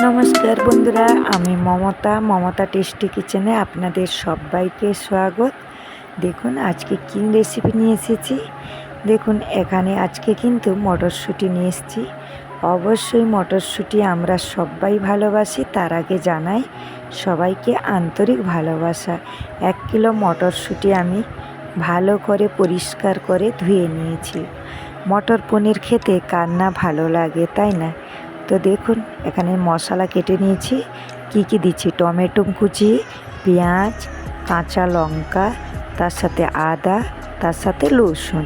নমস্কার বন্ধুরা, আমি মমতা টেস্টি কিচেনে আপনাদের সবাইকে স্বাগত। দেখুন আজকে কী রেসিপি নিয়ে এসেছি। দেখুন এখানে আজকে কিন্তু মটরশুঁটি নিয়ে এসেছি। অবশ্যই মটরশুঁটি আমরা সবাই ভালোবাসি। তার আগে জানাই সবাইকে আন্তরিক ভালোবাসা। 1 কিলো মটরশুঁটি আমি ভালো করে পরিষ্কার করে ধুয়ে নিয়েছি। মটর পনির খেতে কার না ভালো লাগে, তাই না? তো দেখুন এখানে মশলা কেটে নিয়েছি। কি দিচ্ছি, টমেটো কুচি, পেঁয়াজ, কাঁচা লঙ্কা, তার সাথে আদা, তার সাথে রসুন।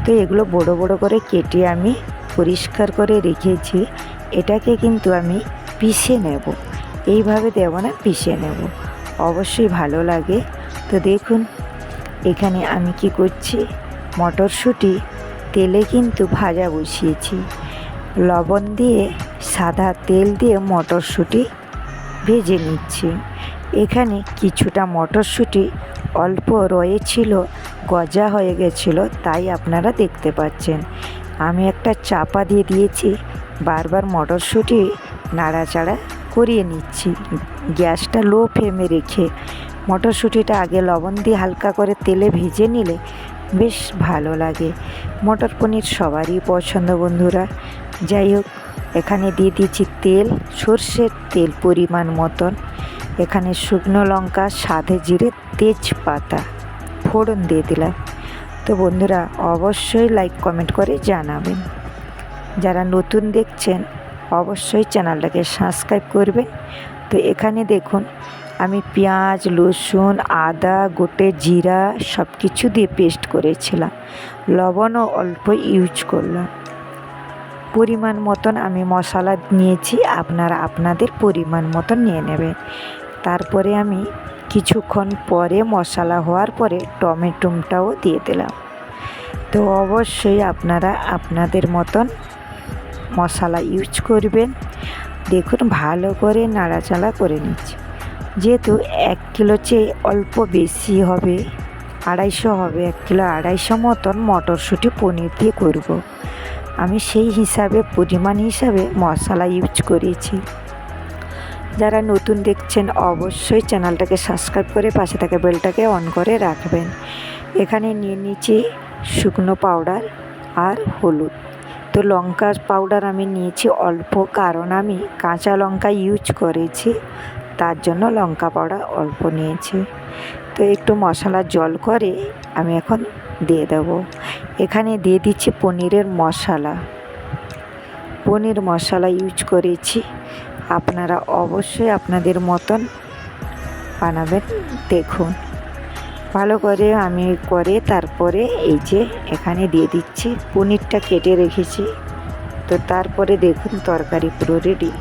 তো এগুলো বড় বড় করে কেটে আমি পরিষ্কার করে রেখেছি। এটাকে কিন্তু আমি পিষে নেব। এইভাবে দেব না, পিষে নেব, অবশ্যই ভালো লাগে। তো দেখুন এখানে আমি কি করছি, মটরশুঁটি তেলে কিন্তু ভাজা বসিয়েছি। লবণ দিয়ে সাদা তেল দিয়ে মটরশুঁটি ভেজে নিচ্ছি। এখানে কিছুটা মটরশুঁটি অল্প রয়েছিল, গজা হয়ে গেছিল, তাই আপনারা দেখতে পাচ্ছেন। আমি একটা চাপা দিয়ে দিয়েছি, বারবার মটরশুঁটি নাড়াচাড়া করিয়ে নিচ্ছি। গ্যাসটা লো ফ্লেমে রেখে মটরশুঁটিটা আগে লবণ দিয়ে হালকা করে তেলে ভেজে নিলে বেশ ভালো লাগে। মটর পনির সবারই পছন্দ বন্ধুরা। যাই হোক, এখানে দিয়ে দিয়েছি তেল, সর্ষের তেল পরিমাণ মতন। এখানে শুকনো লঙ্কা, সাদে জিরে, তেজপাতা ফোড়ন দিয়ে দিলাম। তো বন্ধুরা অবশ্যই লাইক কমেন্ট করে জানাবেন। যারা নতুন দেখছেন অবশ্যই চ্যানেলটাকে সাবস্ক্রাইব করবেন। তো এখানে দেখুন আমি পেঁয়াজ, রসুন, আদা, গোটে জিরা সব কিছু দিয়ে পেস্ট করেছিলাম। লবণও অল্প ইউজ করলাম। পরিমাণ মতন আমি মশলা নিয়েছি, আপনারা আপনাদের পরিমাণ মতন নিয়ে নেবেন। তারপরে আমি কিছুক্ষণ পরে মশলা হওয়ার পরে টমেটোটাও দিয়ে দিলাম। তো অবশ্যই আপনারা আপনাদের মতন মশলা ইউজ করবেন। দেখুন ভালো করে নাড়াচাড়া করে নিচ্ছি। যেহেতু 1 কিলো চেয়ে অল্প বেশি হবে, 250 হবে, 1 কিলো 250 মতন মটরশুঁটি পনির দিয়ে করব। আমি সেই হিসাবে পরিমাণ হিসাবে মশলা ইউজ করেছি। যারা নতুন দেখছেন অবশ্যই চ্যানেলটাকে সাবস্ক্রাইব করে পাশে থাকা বেলটাকে অন করে রাখবেন। এখানে নিয়ে নিচ্ছি শুকনো পাউডার আর হলুদ। তো লঙ্কা পাউডার আমি নিয়েছি অল্প, কারণ আমি কাঁচা লঙ্কা ইউজ করেছি, তার জন্য লঙ্কা পাউডার অল্প নিয়েছি। তো একটু মশলা জল করে আমি এখন দিয়ে দেব। এখানে দিয়ে দিচ্ছি পনিরের মশলা। পনির মশলা ইউজ করেছি, আপনারা অবশ্যই আপনাদের মতন বানাবেন। দেখুন ভালো করে আমি করে তারপরে এই যে এখানে দিয়ে দিচ্ছি পনিরটা কেটে রেখেছি। তো তারপরে দেখুন তরকারি পুরো রেডি।